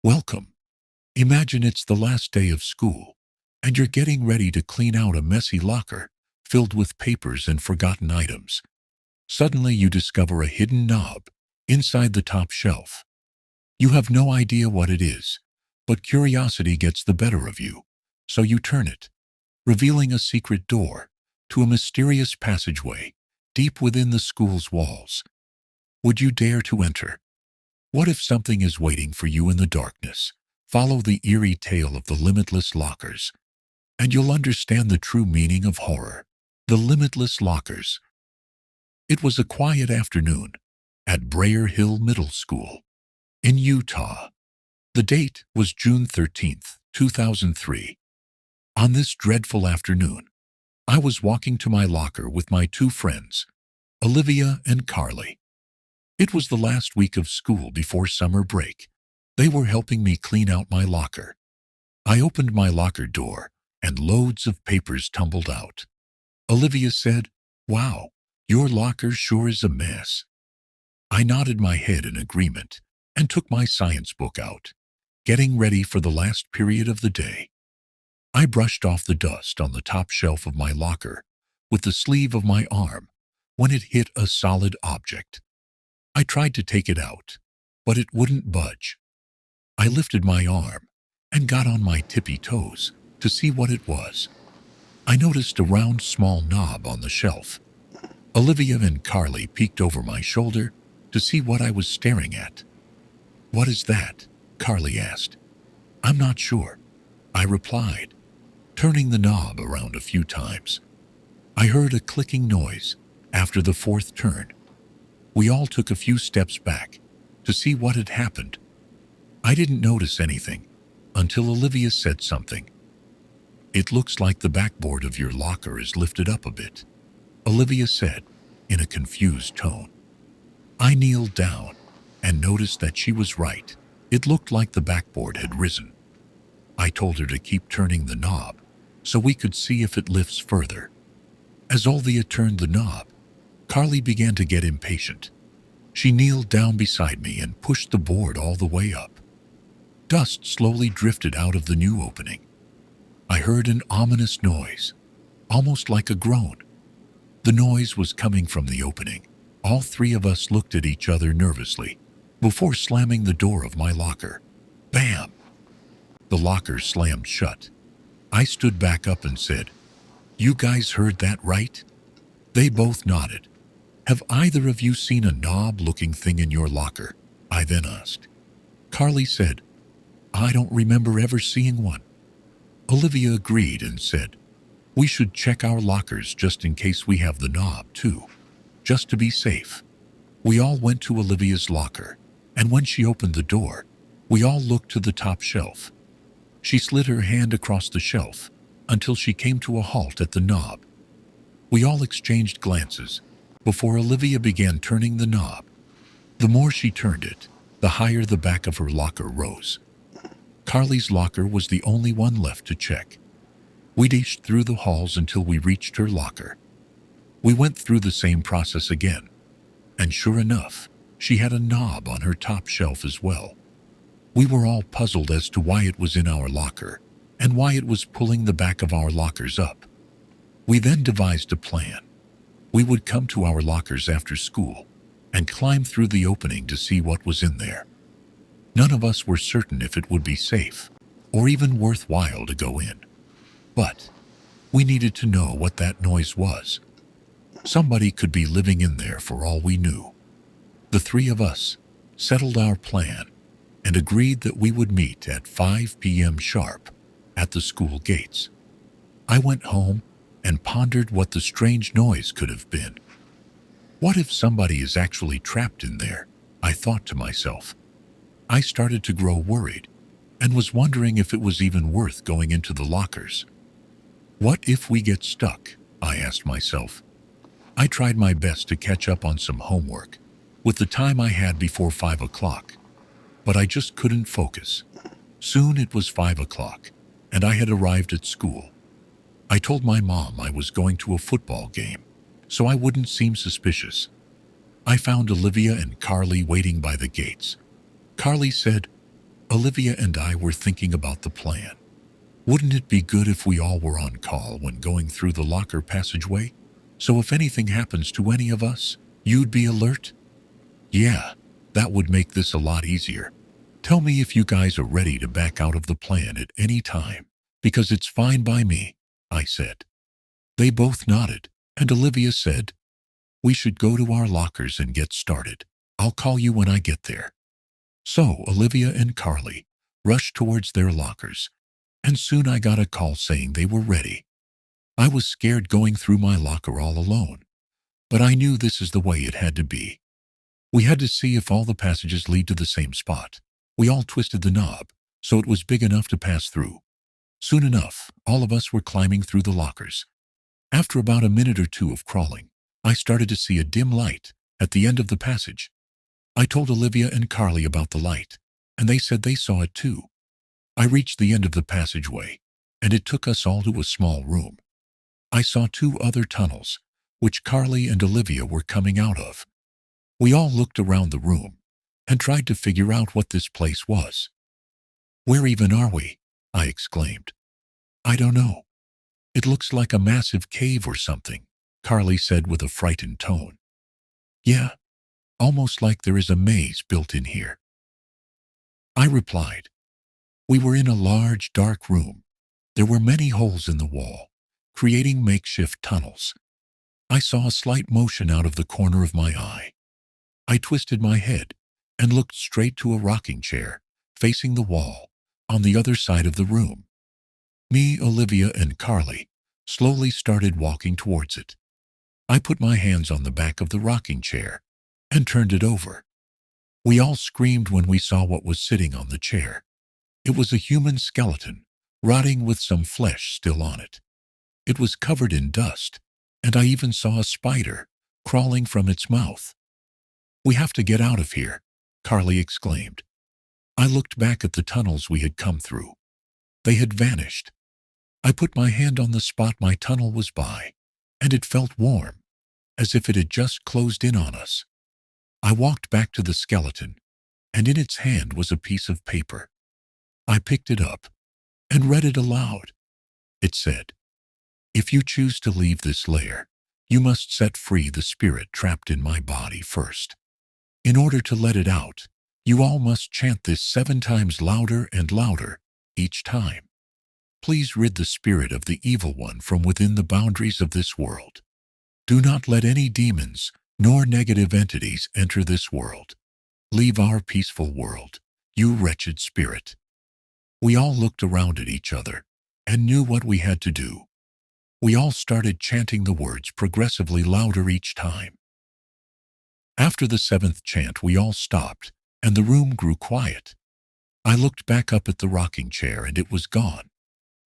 Welcome. Imagine it's the last day of school, and you're getting ready to clean out a messy locker filled with papers and forgotten items. Suddenly you discover a hidden knob inside the top shelf. You have no idea what it is, but curiosity gets the better of you, so you turn it, revealing a secret door to a mysterious passageway deep within the school's walls. Would you dare to enter? What if something is waiting for you in the darkness? Follow the eerie tale of the limitless lockers, and you'll understand the true meaning of horror. The limitless lockers. It was a quiet afternoon at Brayer Hill Middle School in Utah. The date was June 13th, 2003. On this dreadful afternoon, I was walking to my locker with my two friends, Olivia and Carly. It was the last week of school before summer break. They were helping me clean out my locker. I opened my locker door, and loads of papers tumbled out. Olivia said, "Wow, your locker sure is a mess." I nodded my head in agreement and took my science book out, getting ready for the last period of the day. I brushed off the dust on the top shelf of my locker with the sleeve of my arm when it hit a solid object. I tried to take it out, but it wouldn't budge. I lifted my arm and got on my tippy toes to see what it was. I noticed a round, small knob on the shelf. Olivia and Carly peeked over my shoulder to see what I was staring at. "What is that?" Carly asked. "I'm not sure," I replied, turning the knob around a few times. I heard a clicking noise after the fourth turn. We all took a few steps back to see what had happened. I didn't notice anything until Olivia said something. "It looks like the backboard of your locker is lifted up a bit," Olivia said in a confused tone. I kneeled down and noticed that she was right. It looked like the backboard had risen. I told her to keep turning the knob so we could see if it lifts further. As Olivia turned the knob, Carly began to get impatient. She kneeled down beside me and pushed the board all the way up. Dust slowly drifted out of the new opening. I heard an ominous noise, almost like a groan. The noise was coming from the opening. All three of us looked at each other nervously before slamming the door of my locker. Bam! The locker slammed shut. I stood back up and said, "You guys heard that right?" They both nodded. "Have either of you seen a knob-looking thing in your locker?" I then asked. Carly said, "I don't remember ever seeing one." Olivia agreed and said, "We should check our lockers just in case we have the knob too, just to be safe." We all went to Olivia's locker, and when she opened the door, we all looked to the top shelf. She slid her hand across the shelf until she came to a halt at the knob. We all exchanged glances before Olivia began turning the knob. The more she turned it, the higher the back of her locker rose. Carly's locker was the only one left to check. We dashed through the halls until we reached her locker. We went through the same process again, and sure enough, she had a knob on her top shelf as well. We were all puzzled as to why it was in our locker and why it was pulling the back of our lockers up. We then devised a plan. We would come to our lockers after school and climb through the opening to see what was in there. None of us were certain if it would be safe or even worthwhile to go in. But we needed to know what that noise was. Somebody could be living in there for all we knew. The three of us settled our plan and agreed that we would meet at 5 p.m. sharp at the school gates. I went home and pondered what the strange noise could have been. What if somebody is actually trapped in there? I thought to myself. I started to grow worried and was wondering if it was even worth going into the lockers. What if we get stuck? I asked myself. I tried my best to catch up on some homework with the time I had before 5 o'clock, but I just couldn't focus. Soon it was 5 o'clock, and I had arrived at school. I told my mom I was going to a football game, so I wouldn't seem suspicious. I found Olivia and Carly waiting by the gates. Carly said, Olivia and I were thinking about the plan. Wouldn't it be good if we all were on call when going through the locker passageway? So if anything happens to any of us, you'd be alert? Yeah, that would make this a lot easier. Tell me if you guys are ready to back out of the plan at any time, because it's fine by me, I said. They both nodded, and Olivia said, we should go to our lockers and get started. I'll call you when I get there. So Olivia and Carly rushed towards their lockers, and soon I got a call saying they were ready. I was scared going through my locker all alone, but I knew this is the way it had to be. We had to see if all the passages lead to the same spot. We all twisted the knob, so it was big enough to pass through. Soon enough, all of us were climbing through the lockers. After about a minute or two of crawling, I started to see a dim light at the end of the passage. I told Olivia and Carly about the light, and they said they saw it too. I reached the end of the passageway, and it took us all to a small room. I saw 2 other tunnels, which Carly and Olivia were coming out of. We all looked around the room and tried to figure out what this place was. Where even are we? I exclaimed. I don't know. It looks like a massive cave or something, Carly said with a frightened tone. Yeah, almost like there is a maze built in here. I replied. We were in a large, dark room. There were many holes in the wall, creating makeshift tunnels. I saw a slight motion out of the corner of my eye. I twisted my head and looked straight to a rocking chair, facing the wall, on the other side of the room. Me, Olivia, and Carly slowly started walking towards it. I put my hands on the back of the rocking chair and turned it over. We all screamed when we saw what was sitting on the chair. It was a human skeleton, rotting with some flesh still on it. It was covered in dust, and I even saw a spider crawling from its mouth. We have to get out of here, Carly exclaimed. I looked back at the tunnels we had come through. They had vanished. I put my hand on the spot my tunnel was by, and it felt warm, as if it had just closed in on us. I walked back to the skeleton, and in its hand was a piece of paper. I picked it up and read it aloud. It said, if you choose to leave this lair, you must set free the spirit trapped in my body first. In order to let it out, you all must chant this 7 times louder and louder each time. Please rid the spirit of the evil one from within the boundaries of this world. Do not let any demons nor negative entities enter this world. Leave our peaceful world, you wretched spirit. We all looked around at each other and knew what we had to do. We all started chanting the words progressively louder each time. After the 7th chant, we all stopped, and the room grew quiet. I looked back up at the rocking chair, and it was gone.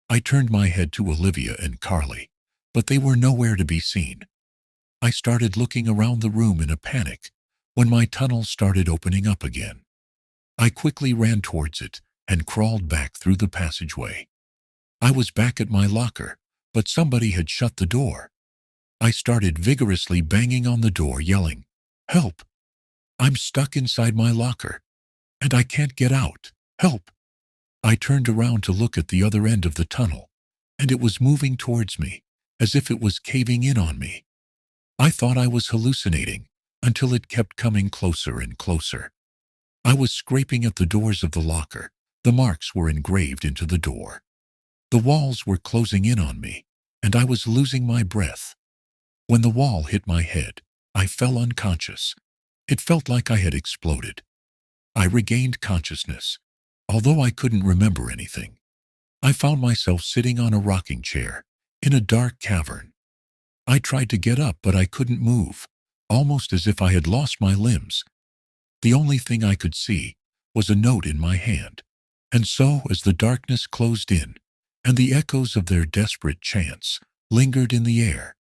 I turned my head to Olivia and Carly, but they were nowhere to be seen. I started looking around the room in a panic when my tunnel started opening up again. I quickly ran towards it and crawled back through the passageway. I was back at my locker, but somebody had shut the door. I started vigorously banging on the door, yelling, "Help! I'm stuck inside my locker, and I can't get out. Help!" I turned around to look at the other end of the tunnel, and it was moving towards me, as if it was caving in on me. I thought I was hallucinating until it kept coming closer and closer. I was scraping at the doors of the locker. The marks were engraved into the door. The walls were closing in on me, and I was losing my breath. When the wall hit my head, I fell unconscious. It felt like I had exploded. I regained consciousness, although I couldn't remember anything. I found myself sitting on a rocking chair in a dark cavern. I tried to get up, but I couldn't move, almost as if I had lost my limbs. The only thing I could see was a note in my hand, and so as the darkness closed in and the echoes of their desperate chants lingered in the air,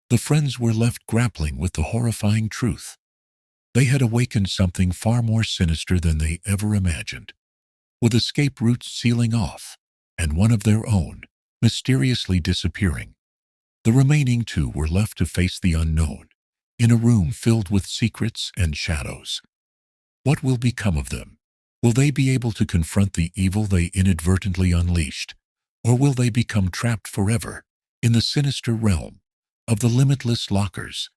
the friends were left grappling with the horrifying truth. They had awakened something far more sinister than they ever imagined, with escape routes sealing off and one of their own mysteriously disappearing. The remaining 2 were left to face the unknown in a room filled with secrets and shadows. What will become of them? Will they be able to confront the evil they inadvertently unleashed? Or will they become trapped forever in the sinister realm of the limitless lockers?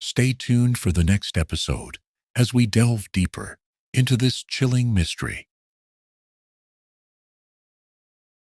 Stay tuned for the next episode as we delve deeper into this chilling mystery.